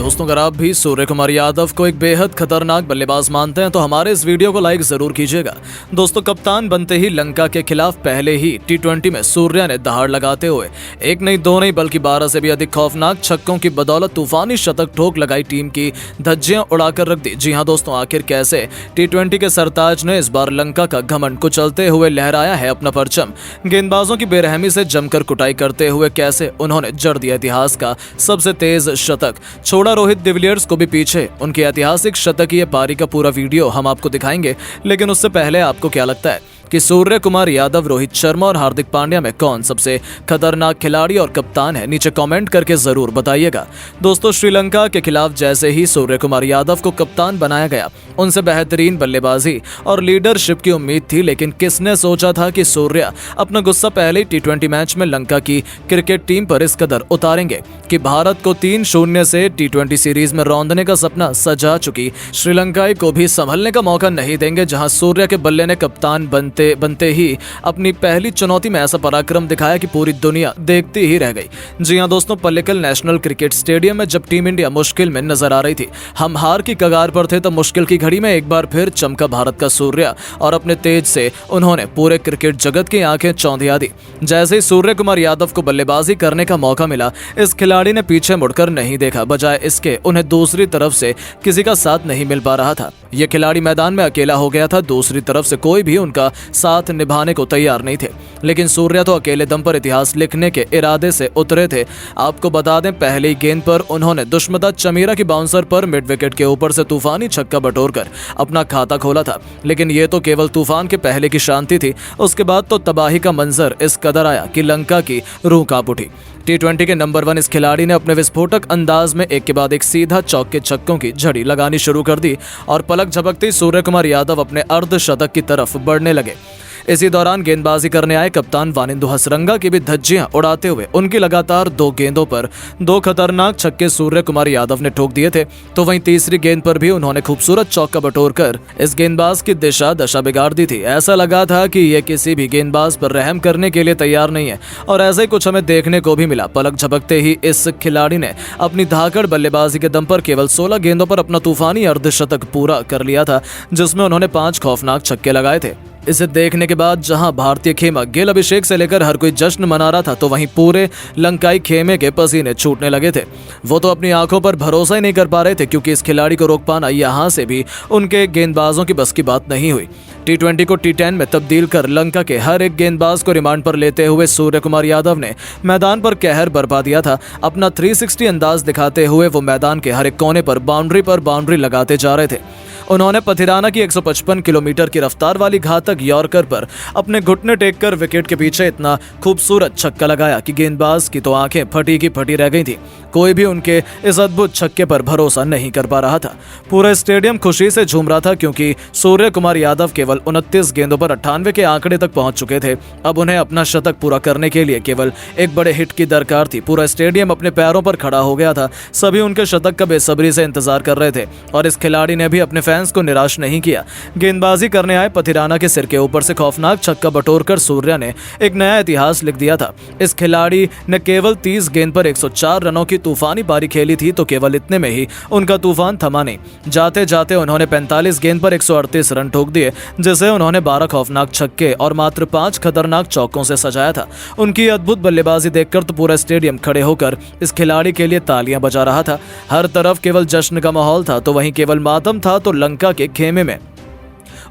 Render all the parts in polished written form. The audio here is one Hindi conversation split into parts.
दोस्तों, अगर आप भी सूर्य कुमार यादव को एक बेहद खतरनाक बल्लेबाज मानते हैं तो हमारे इस वीडियो को लाइक जरूर कीजिएगा। दोस्तों, कप्तान बनते ही लंका के खिलाफ पहले ही टी20 में सूर्या ने दहाड़ लगाते हुए एक नहीं दो नहीं बल्कि 12 से भी अधिक खौफनाक छक्कों की बदौलत तूफानी शतक ठोक लगाई, टीम की धज्जियां उड़ाकर रख दी। जी हां दोस्तों, आखिर कैसे टी20 के सरताज ने इस बार लंका का घमंड कुचलते हुए लहराया है अपना परचम। गेंदबाजों की बेरहमी से जमकर कुटाई करते हुए कैसे उन्होंने जड़ दिया इतिहास का सबसे तेज शतक, छोड़ा रोहित डिविलियर्स को भी पीछे। उनकी ऐतिहासिक शतकीय पारी का पूरा वीडियो हम आपको दिखाएंगे, लेकिन उससे पहले आपको क्या लगता है कि सूर्य कुमार यादव, रोहित शर्मा और हार्दिक पांड्या में कौन सबसे खतरनाक खिलाड़ी और कप्तान है? नीचे कमेंट करके जरूर बताइएगा। दोस्तों, श्रीलंका के खिलाफ जैसे ही सूर्य कुमार यादव को कप्तान बनाया गया, उनसे बेहतरीन बल्लेबाजी और लीडरशिप की उम्मीद थी, लेकिन किसने सोचा था कि सूर्या अपना गुस्सा पहले ही टी20 मैच में लंका की क्रिकेट टीम पर इस कदर उतारेंगे कि भारत को 3-0 से टी20 सीरीज में रौंदने का सपना सजा चुकी श्रीलंकाई को भी संभलने का मौका नहीं देंगे। जहां सूर्या के बल्ले ने कप्तान बनते ही अपनी पहली चुनौती में ऐसा पराक्रम दिखाया कि पूरी दुनिया देखती ही रह गई। जी हां दोस्तों, पल्लिकल नेशनल क्रिकेट स्टेडियम में जब टीम इंडिया मुश्किल में नजर आ रही थी, हम हार की कगार पर थे, तो मुश्किल की घड़ी में एक बार फिर चमका भारत का सूर्या और अपने तेज से उन्होंने पूरे क्रिकेट जगत की आंखें चौंधिया दी। जैसे ही सूर्य कुमार यादव को बल्लेबाजी करने का मौका मिला, इस खिलाड़ी ने पीछे मुड़कर नहीं देखा, बजाय इसके उन्हें दूसरी तरफ से किसी का साथ नहीं मिल पा रहा था। यह खिलाड़ी मैदान में अकेला हो गया था, दूसरी तरफ से कोई भी उनका साथ निभाने को तैयार नहीं थे। लेकिन सूर्या तो अकेले दम पर इतिहास लिखने के इरादे से उतरे थे। आपको बता दें, पहली गेंद पर उन्होंने दुष्मता चमीरा की बाउंसर पर मिड विकेट के ऊपर से तूफानी छक्का बटोरकर अपना खाता खोला था। लेकिन यह तो केवल तूफान के पहले की शांति थी, उसके बाद तो तबाही का मंजर इस कदर आया कि लंका की रूह कांप उठी। टी20 के नंबर 1 इस खिलाड़ी ने अपने विस्फोटक अंदाज में एक के बाद एक सीधा चौके छक्कों की झड़ी लगानी शुरू कर दी और पलक झपकते सूर्य कुमार यादव अपने अर्धशतक की तरफ बढ़ने लगे। इसी दौरान गेंदबाजी करने आए कप्तान वानिंदु हसरंगा की भी धज्जियां उड़ाते हुए उनकी लगातार 2 गेंदों पर 2 खतरनाक छक्के सूर्य कुमार यादव ने ठोक दिए थे। तो वहीं तीसरी गेंद पर भी उन्होंने खूबसूरत चौका बटोरकर इस गेंदबाज की दशा बिगाड़ दी थी। ऐसा लगा था कि यह किसी भी गेंदबाज पर रहम करने के लिए तैयार नहीं है, और ऐसा ही कुछ हमें देखने को भी मिला। पलक झपकते ही इस खिलाड़ी ने अपनी धाकड़ बल्लेबाजी के दम पर केवल 16 गेंदों पर अपना तूफानी अर्धशतक पूरा कर लिया था, जिसमें उन्होंने 5 खौफनाक छक्के लगाए थे। इसे देखने के बाद जहां भारतीय खेमा गिल अभिषेक से लेकर हर कोई जश्न मना रहा था, तो वहीं पूरे लंकाई खेमे के पसीने छूटने लगे थे। वो तो अपनी आंखों पर भरोसा ही नहीं कर पा रहे थे, क्योंकि इस खिलाड़ी को रोक पाना यहां से भी उनके गेंदबाजों की बस की बात नहीं हुई। टी20 को टी10 में तब्दील कर लंका के हर एक गेंदबाज को रिमांड पर लेते हुए सूर्य कुमार यादव ने मैदान पर कहर बरपा दिया था। अपना 360 अंदाज दिखाते हुए वो मैदान के हर एक कोने पर बाउंड्री लगाते जा रहे थे। उन्होंने पथिराना की 155 किलोमीटर की रफ्तार वाली घातक यॉर्कर पर अपने घुटने टेक कर विकेट के पीछे इतना खूबसूरत छक्का लगाया कि गेंदबाज की तो आंखें फटी की फटी रह गई थी। कोई भी उनके इस अद्भुत छक्के पर भरोसा नहीं कर पा रहा था। पूरा स्टेडियम खुशी से झूम रहा था, क्योंकि सूर्य कुमार यादव केवल 29 गेंदों पर 98 के आंकड़े तक पहुंच चुके थे। अब उन्हें अपना शतक पूरा करने के लिए केवल एक बड़े हिट की दरकार थी। पूरा स्टेडियम अपने पैरों पर खड़ा हो गया था। सभी उनके शतक का बेसब्री से इंतजार कर रहे थे, और इस खिलाड़ी ने भी अपने फैंस को निराश नहीं किया। गेंदबाजी करने आए पथिराना के सिर के ऊपर से खौफनाक छक्का बटोरकर सूर्या ने एक नया इतिहास लिख दिया था। इस खिलाड़ी ने केवल 30 गेंद पर 104 रनों की तूफानी पारी खेली थी, तो केवल इतने में ही उनका तूफान थमा नहीं। जाते जाते उन्होंने 45 गेंद पर 138 रन ठोक दिए, जिसे उन्होंने 12 खौफनाक छक्के और मात्र 5 खतरनाक चौकों से सजाया था। उनकी अद्भुत बल्लेबाजी देखकर तो पूरा स्टेडियम खड़े होकर इस खिलाड़ी के लिए तालियां बजा रहा था। हर तरफ केवल जश्न का माहौल था, तो वहीं केवल मातम था तो लंका के खेमे में।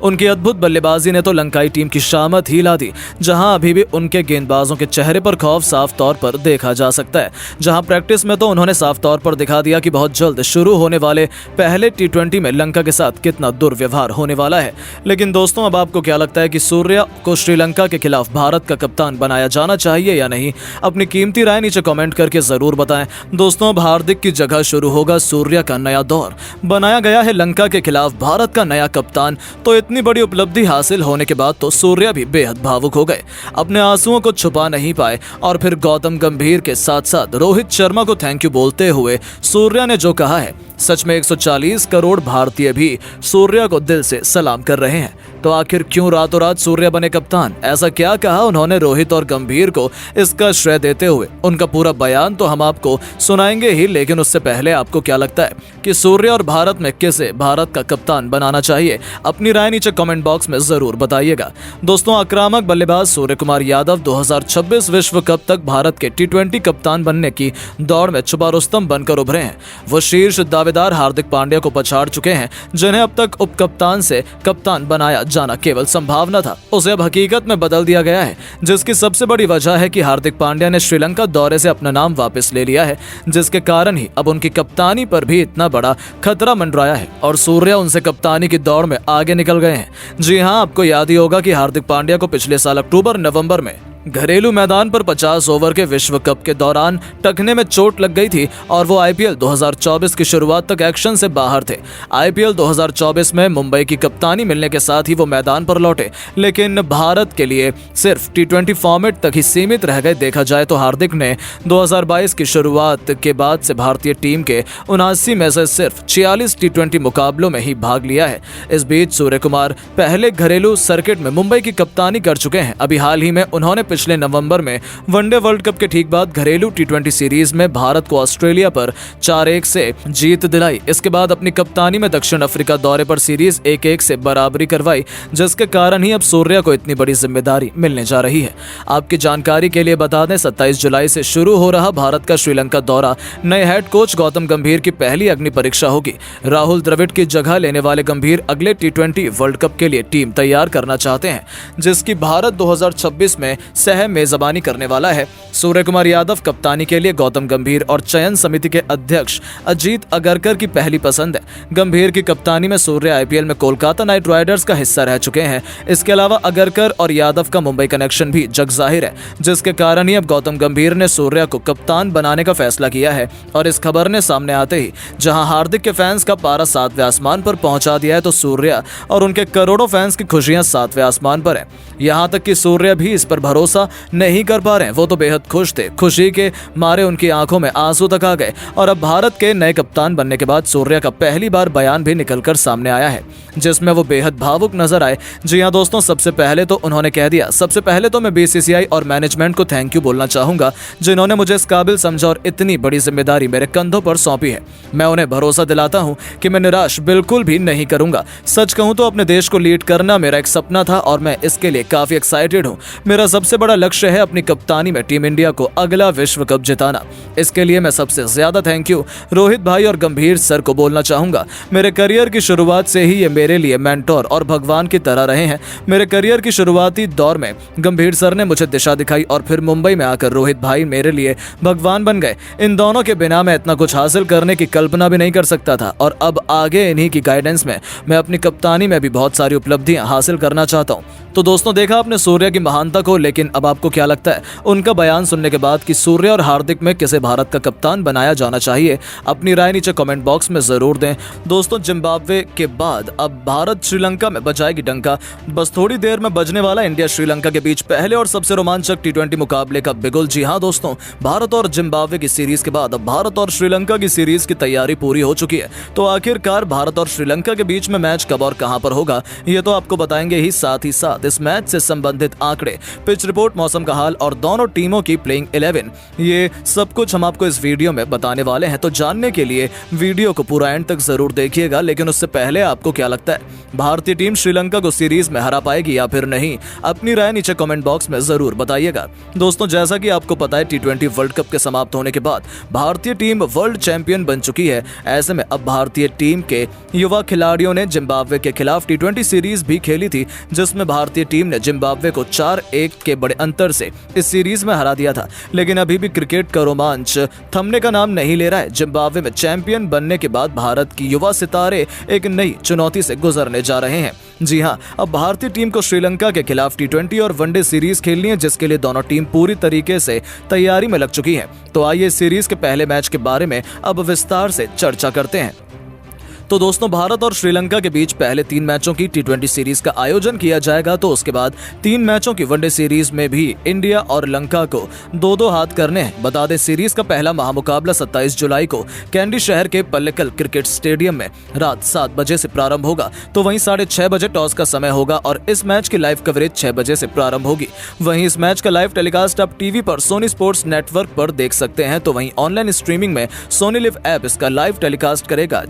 उनकी अद्भुत बल्लेबाजी ने तो लंकाई टीम की शामत ही ला दी, जहां अभी भी उनके गेंदबाजों के चेहरे पर खौफ साफ तौर पर देखा जा सकता है। जहां प्रैक्टिस में तो उन्होंने साफ तौर पर दिखा दिया कि बहुत जल्द शुरू होने वाले पहले टी20 में लंका के साथ कितना दुर्व्यवहार होने वाला है। लेकिन दोस्तों, अब आपको क्या लगता है कि सूर्या को श्रीलंका के खिलाफ भारत का कप्तान बनाया जाना चाहिए या नहीं? अपनी कीमती राय नीचे कमेंट करके जरूर बताएं। दोस्तों, अब हार्दिक की जगह शुरू होगा सूर्या का नया दौर। बनाया गया है लंका के खिलाफ भारत का नया कप्तान। तो इतनी बड़ी उपलब्धि हासिल होने के बाद तो सूर्या भी बेहद भावुक हो गए। अपने आंसुओं को छुपा नहीं पाए, और फिर गौतम गंभीर के साथ साथ रोहित शर्मा को थैंक यू बोलते हुए सूर्या ने जो कहा है, सच में 140 करोड़ भारतीय भी सूर्या को दिल से सलाम कर रहे हैं। तो आखिर क्यों रातों रात सूर्या बने कप्तान? ऐसा क्या कहा उन्होंने रोहित और गंभीर को? इसका श्रेय देते हुए उनका पूरा बयान तो हम आपको सुनाएंगे ही, लेकिन उससे पहले आपको क्या लगता है कि सूर्या और भारत में किसे भारत का कप्तान बनाना चाहिए? अपनी राय नीचे कमेंट बॉक्स में जरूर बताइएगा। दोस्तों, आक्रामक बल्लेबाज सूर्य कुमार यादव 2026 विश्व कप तक भारत के T20 कप्तान बनने की दौड़ में छुपा रुस्तम बनकर उभरे हैं। वो शीर्ष दावेदार हार्दिक पांड्या को पछाड़ चुके हैं, जिन्हें अब तक उप कप्तान से कप्तान बनाया जाना केवल संभावना था, उसे अब हकीकत में बदल दिया गया है। जिसकी सबसे बड़ी वजह है कि हार्दिक पांड्या ने श्रीलंका दौरे से अपना नाम वापस ले लिया है, जिसके कारण ही अब उनकी कप्तानी पर भी इतना बड़ा खतरा मंडराया है और सूर्या उनसे कप्तानी की दौड़ में आगे निकल गए हैं। जी हां, आपको याद ही होगा कि हार्दिक पांड्या को पिछले साल अक्टूबर-नवंबर में घरेलू मैदान पर 50 ओवर के विश्व कप के दौरान टखने में चोट लग गई थी और वो आईपीएल 2024 की शुरुआत तक एक्शन से बाहर थे। आईपीएल 2024 में मुंबई की कप्तानी मिलने के साथ ही वो मैदान पर लौटे, लेकिन भारत के लिए सिर्फ T20 फॉर्मेट तक ही सीमित रह गए। देखा जाए तो हार्दिक ने 2022 की शुरुआत के बाद से भारतीय टीम के 79 में से सिर्फ 46 T20 मुकाबलों में ही भाग लिया है। इस बीच सूर्य कुमार पहले घरेलू सर्किट में मुंबई की कप्तानी कर चुके हैं। अभी हाल ही में उन्होंने पिछले नवंबर में वनडे वर्ल्ड कप के ठीक बाद घरेलू T20 सीरीज में भारत को ऑस्ट्रेलिया पर 4-1 से जीत दिलाई। इसके बाद अपनी कप्तानी में दक्षिण अफ्रीका दौरे पर सीरीज 1-1 से बराबरी करवाई, जिसके कारण ही अब सूर्या को इतनी बड़ी जिम्मेदारी मिलने जा रही है। आपकी जानकारी के लिए बता दें, 27 जुलाई से शुरू हो रहा भारत का श्रीलंका दौरा नए हेड कोच गौतम गंभीर की पहली अग्नि परीक्षा होगी। राहुल द्रविड़ की जगह लेने वाले गंभीर अगले T20 वर्ल्ड कप के लिए टीम तैयार करना चाहते हैं, जिसकी भारत 2026 में सह मेजबानी करने वाला है। सूर्य कुमार यादव कप्तानी के लिए गौतम गंभीर और चयन समिति के अध्यक्ष अजीत अगरकर की पहली पसंद है। गंभीर की कप्तानी में सूर्य आईपीएल में कोलकाता नाइट राइडर्स का हिस्सा रह चुके हैं। इसके अलावा अगरकर और यादव का मुंबई कनेक्शन भी जग जाहिर है, जिसके कारण ही अब गौतम गंभीर ने सूर्या को कप्तान बनाने का फैसला किया है। और इस खबर ने सामने आते ही जहां हार्दिक के फैंस का पारा 7वें आसमान पर पहुंचा दिया है, तो सूर्या और उनके करोड़ों फैंस की खुशियां 7वें आसमान पर है। यहां तक कि सूर्या भी इस पर भरोसा नहीं कर पा रहे हैं। वो तो बेहद खुश थे, खुशी के मारे उनकी आंखों में आंसू तक आ गए। और अब भारत के नए कप्तान बनने के बाद सूर्या का पहली बार बयान भी निकलकर सामने आया है, जिसमें वो बेहद भावुक नजर आए। जी हां दोस्तों, सबसे पहले तो उन्होंने कह दिया, सबसे पहले तो मैं बीसीसीआई और मैनेजमेंट को थैंक यू बोलना चाहूंगा, जिन्होंने मुझे इस काबिल समझा और इतनी बड़ी जिम्मेदारी मेरे कंधों पर सौंपी है। मैं उन्हें भरोसा दिलाता हूं कि मैं निराश बिल्कुल भी नहीं करूंगा। सच कहूं तो अपने देश को लीड करना मेरा एक सपना था और मैं इसके लिए काफी एक्साइटेड हूं। मेरा सबसे बड़ा लक्ष्य है अपनी कप्तानी में टीम इंडिया को अगला विश्व कप जिताना। इसके लिए मैं सबसे ज्यादा थैंक यू रोहित भाई और गंभीर सर को बोलना चाहूंगा। मेरे करियर की शुरुआत से ही ये मेरे लिए मेंटोर और भगवान की तरह रहे हैं। मेरे करियर की शुरुआती दौर में गंभीर सर ने मुझे दिशा दिखाई और फिर मुंबई में आकर रोहित भाई मेरे लिए भगवान बन गए। इन दोनों के बिना मैं इतना कुछ हासिल करने की कल्पना भी नहीं कर सकता था और अब आगे इन्हीं की गाइडेंस में मैं अपनी कप्तानी में भी बहुत सारी उपलब्धियां हासिल करना चाहता हूं। तो दोस्तों, देखा आपने सूर्या की महानता को, लेकिन अब आपको क्या लगता है उनका बयान सुनने के बाद कि सूर्या और हार्दिक में किसे भारत का कप्तान बनाया जाना चाहिए? अपनी राय नीचे कमेंट बॉक्स में जरूर दें। दोस्तों, जिम्बाब्वे के बाद अब भारत श्रीलंका में बजाएगी डंका। बस थोड़ी देर में बजने वाला इंडिया श्रीलंका के बीच पहले और सबसे रोमांचक T20 मुकाबले का बिगुल। जी हां दोस्तों, भारत और जिम्बाब्वे की सीरीज के बाद अब भारत और श्रीलंका की सीरीज की तैयारी पूरी हो चुकी है। तो आखिरकार भारत और श्रीलंका के बीच में मैच कब और कहां पर होगा, ये तो आपको बताएंगे ही। साथ ही साथ इस मैच से संबंधित आंकड़े, पिच रिपोर्ट, मौसम का हाल और दोनों टीमों की प्लेइंग 11, ये सब कुछ हम आपको इस वीडियो में बताने वाले हैं। तो जानने के लिए वीडियो को पूरा एंड तक जरूर देखिएगा। लेकिन उससे पहले आपको क्या लगता है, भारतीय टीम श्रीलंका को सीरीज में हरा पाएगी या फिर नहीं? अपनी राय नीचे कमेंट बॉक्स में जरूर बताइएगा। दोस्तों, जैसा कि आपको पता है, T20 वर्ल्ड कप के समाप्त होने के बाद भारतीय टीम वर्ल्ड चैंपियन बन चुकी है। ऐसे में अब भारतीय टीम के युवा खिलाड़ियों ने जिम्बाब्वे के खिलाफ T20 सीरीज भी खेली थी, जिसमें भारतीय टीम ने जिम्बाब्वे को 4-1 के बड़े अंतर से इस सीरीज में हरा दिया था। लेकिन अभी भी क्रिकेट का रोमांच थमने का नाम नहीं ले रहा है। जिम्बाब्वे में चैंपियन बनने के बाद भारत की युवा सितारे एक नई चुनौती से गुजरने जा रहे हैं। जी हां, अब भारतीय टीम को श्रीलंका के खिलाफ T20 और वनडे सीरीज खेलनी है, जिसके लिए दोनों टीम पूरी तरीके से तैयारी में लग चुकी है। तो आइए सीरीज के पहले मैच के बारे में अब विस्तार से चर्चा करते हैं। तो तो दोस्तों भारत और श्रीलंका के बीच पहले 3 मैचों की T20 सीरीज का आयोजन किया जाएगा। तो उसके बाद 3 मैचों की वनडे सीरीज में भी इंडिया और लंका को 2-2 हाथ करने हैं। बता दें सीरीज का पहला महामुकाबला 27 जुलाई को कैंडी शहर के पल्लिकल क्रिकेट स्टेडियम में रात 7 बजे से प्रारंभ होगा। तो वहीं 6:30 बजे टॉस का समय होगा और इस मैच की लाइव कवरेज 6 बजे से प्रारंभ होगी। वहीं इस मैच का लाइव टेलीकास्ट आप टीवी पर सोनी स्पोर्ट्स नेटवर्क पर देख सकते हैं। तो वहीं ऑनलाइन स्ट्रीमिंग में सोनी लिव ऐप इसका लाइव टेलीकास्ट करेगा।